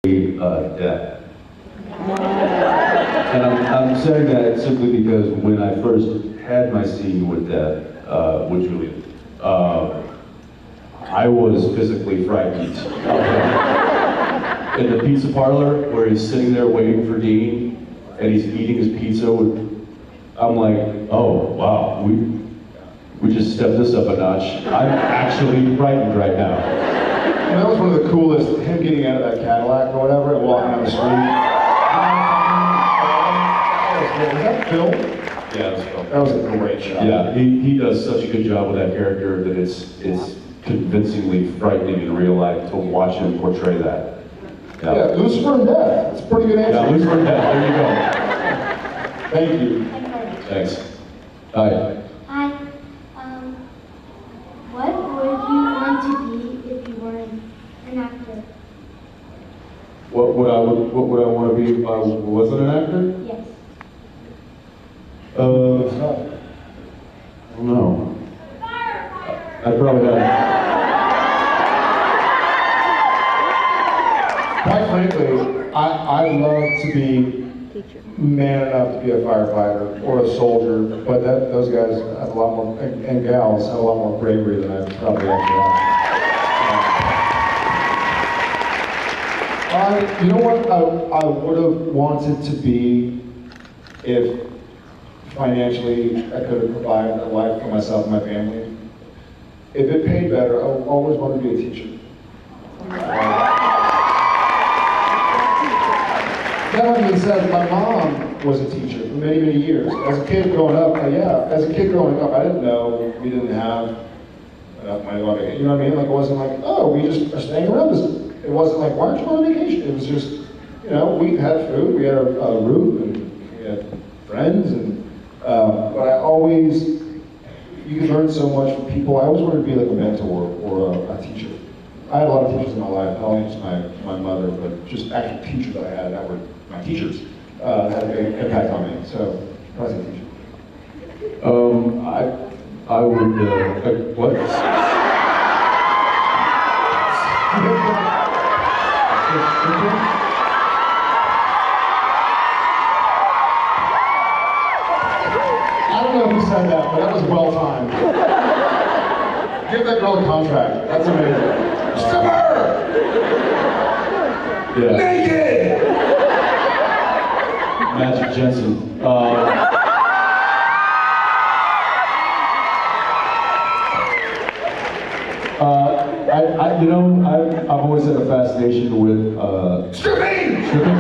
debt. And I'm saying that simply because when I first had my scene with Dad, with Julian, I was physically frightened. In the pizza parlor, where he's sitting there waiting for Dean, and he's eating his pizza, I'm like, oh, wow, we just stepped this up a notch. I'm actually frightened right now. And that was one of the coolest, him getting out of that Cadillac or whatever and walking down the street. Was that Phil? Yeah, it was Phil. That was a great shot. Yeah, he does such a good job with that character that it's convincingly frightening in real life to watch him portray that. Yeah, Lucifer and Death. That's a pretty good answer. Yeah, Lucifer and Death. There you go. Thank you. Thanks. Hi. Hi. What would you want to be if you weren't an actor? What would I want to be if I wasn't an actor? Yes. I don't know. I'd probably have. Quite frankly, I'd love to be man enough to be a firefighter or a soldier, but those guys have a lot more, and gals have a lot more bravery than I probably actually have. You know what I would have wanted to be if financially I could have provided a life for myself and my family? If it paid better, I always wanted to be a teacher. That having been said, my mom was a teacher for many, many years. As a kid growing up, I didn't know we didn't have enough money to go on vacation. You know what I mean? Like, it wasn't like, oh, we just are staying around. It wasn't like, why aren't you on vacation? It was just, you know, we had food, we had a roof, and we had friends, and but I always, you can learn so much from people. I always wanted to be like a mentor or a teacher. I had a lot of teachers in my life, not only just my mother, but just actual teachers that I had that were my teachers, had a big impact on me. So, I was a teacher. I would, what? I don't know who said that, but that was well timed. Give that girl a contract. That's amazing. Stripper! Yeah. Naked! Magic Jensen. I've always had a fascination with Stripping! stripping.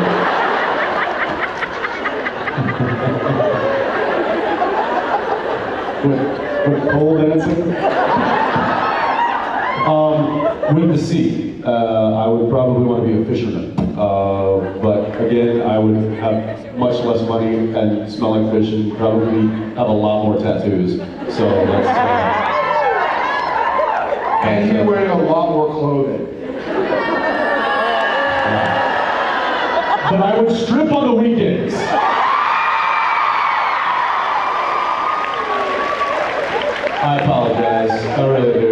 with pole dancing. With the sea. I would probably want to be a fisherman. But again, I would have much less money and smell like fish and probably have a lot more tattoos. So that's. And you're wearing a lot more clothing. But I would strip on the weekends. I apologize. I really do.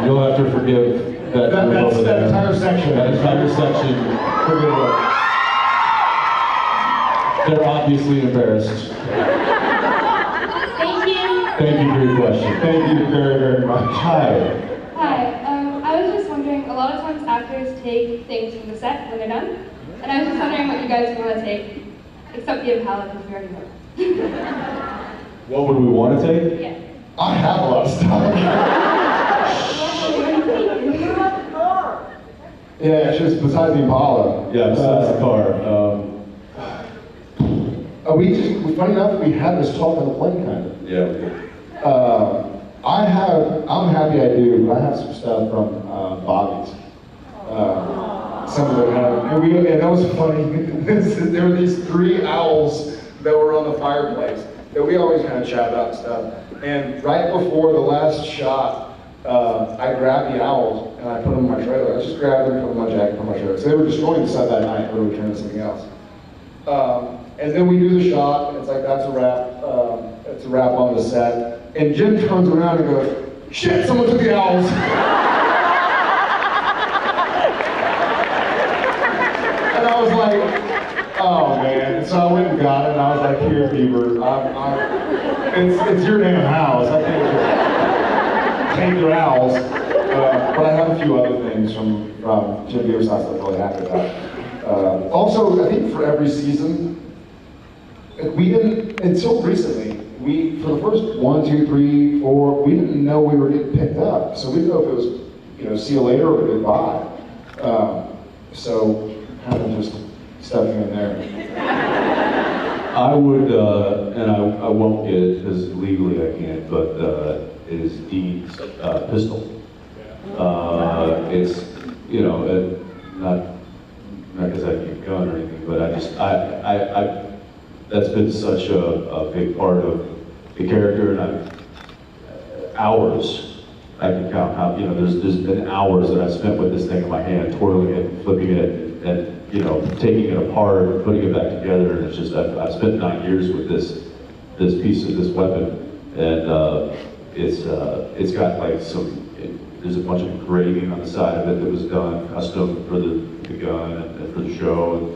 You'll have to forgive that group over there. That entire section. That entire section. Forgive it. They're obviously embarrassed. Thank you. Thank you for your question. Thank you very, very much. Hi. Hi, I was just wondering, a lot of times actors take things from the set when they're done, and I was just wondering what you guys want to take, except the Impala, because we already know. What would we want to take? Yeah. I have a lot of stuff. Yeah, it's just besides the Impala. Yeah, besides the car. Funny enough, we had this talk on the plane, kind of. Yeah. I'm happy I do, but I have some stuff from Bobby's. Some of them have, and that was funny. There were these 3 owls that were on the fireplace that we always kind of chat about and stuff. And right before the last shot, I grabbed the owls and I put them in my trailer. I just grabbed them, put them in my jacket, put them in my trailer. So they were destroying the set that night, but we turned into something else. And then we do the shot, and it's like, that's a wrap. It's a wrap on the set. And Jim turns around and goes, shit, someone took the owls. And I was like, oh man. So I went and got it, and I was like, here, Bieber, it's your damn house. I can't just take your house. But I have a few other things from Jim Bieber's house that I'm really happy about. Also, I think for every season, we didn't, until recently, for the first 1, 2, 3, 4, we didn't know we were getting picked up. So we didn't know if it was, see you later or goodbye. So kind of just stepping in there. I would, and I won't get it because legally I can't, but is Dean's pistol. It's, not because I keep a gun or anything, but that's been such a big part of the character, and hours. I can count how, there's been hours that I've spent with this thing in my hand, twirling it, flipping it, and taking it apart, putting it back together, and it's just, I've spent 9 years with this piece of this weapon, and it's got like there's a bunch of engraving on the side of it that was done custom for the gun and for the show,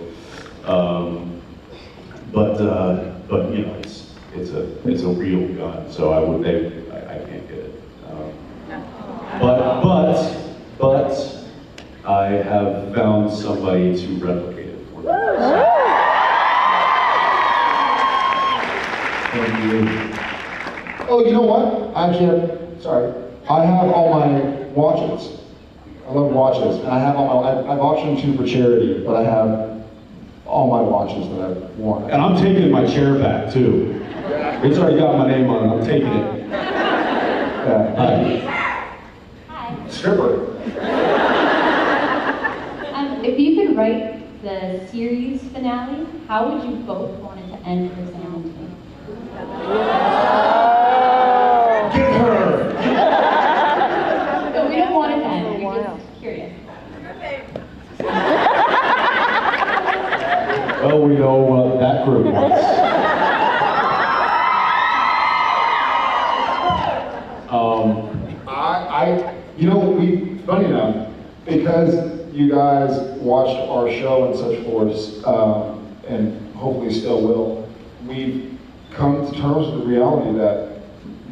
but it's a real gun, so I can't get it. But I have found somebody to replicate it for me. Thank you. Oh, you know what? Sorry. I have all my watches. I love watches, and I have I've auctioned 2 for charity, but I have all my watches that I've worn. And I'm taking my chair back too. It's already got my name on it. I'm taking it. Hi. Stripper. If you could write the series finale, how would you both want it to end for Sam and Dean? Get her! No, we don't want it to end. We're just curious. Well, we know what that group wants. Funny enough, because you guys watched our show in such force, and hopefully still will, we've come to terms with the reality that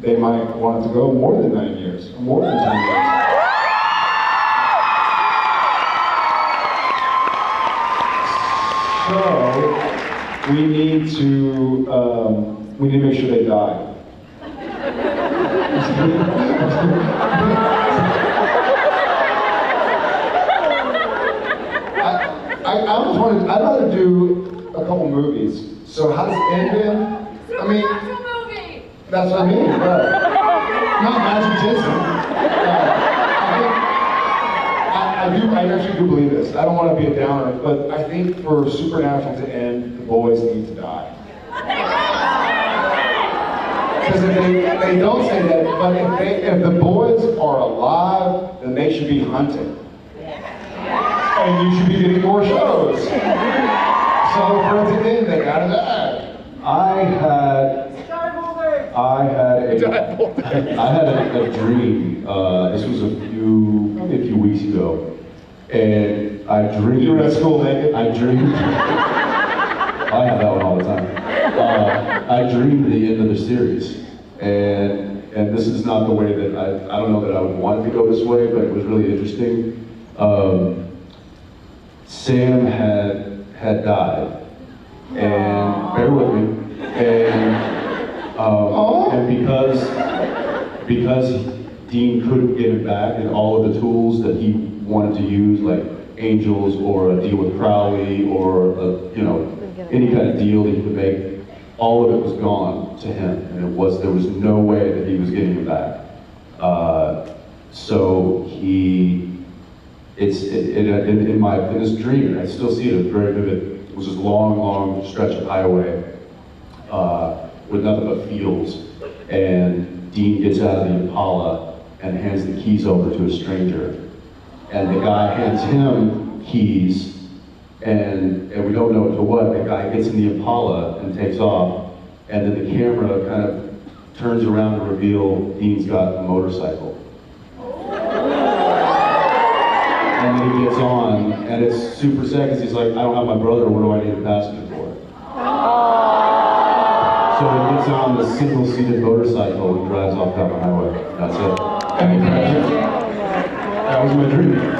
they might want it to go more than 9 years, or more than 10 years. So, we need to make sure they die. I'd rather do a couple movies. So how does it end in? I mean, that's what I mean, right? Not Magic Johnson. I actually do believe this. I don't want to be a downer, but I think for Supernatural to end, the boys need to die. Because if they don't say that, but if the boys are alive, then they should be hunting. And you should be getting more shows. So for it to end, they gotta die. I had a dream. This was probably a few weeks ago, and I dreamed. You were at school naked? I dreamed. I have that one all the time. I dreamed the end of the series, and this is not the way that I don't know that I would want it to go this way, but it was really interesting. Sam had died, and bear with me, and because Dean couldn't get it back, and all of the tools that he wanted to use, like angels or a deal with Crowley or any kind of deal that he could make, all of it was gone to him, and there was no way that he was getting it back. So in this dream, and I still see it, it's very vivid. It was this long stretch of highway with nothing but fields, and Dean gets out of the Impala and hands the keys over to a stranger, and the guy hands him keys, and we don't know to what. The guy gets in the Impala and takes off, and then the camera kind of turns around to reveal Dean's got a motorcycle. and then he gets on, and it's super sad because he's like, I don't have my brother, what do I need a passenger for? So he gets on the single-seated motorcycle and drives off down the highway. That's it. And he crashes. That was my dream.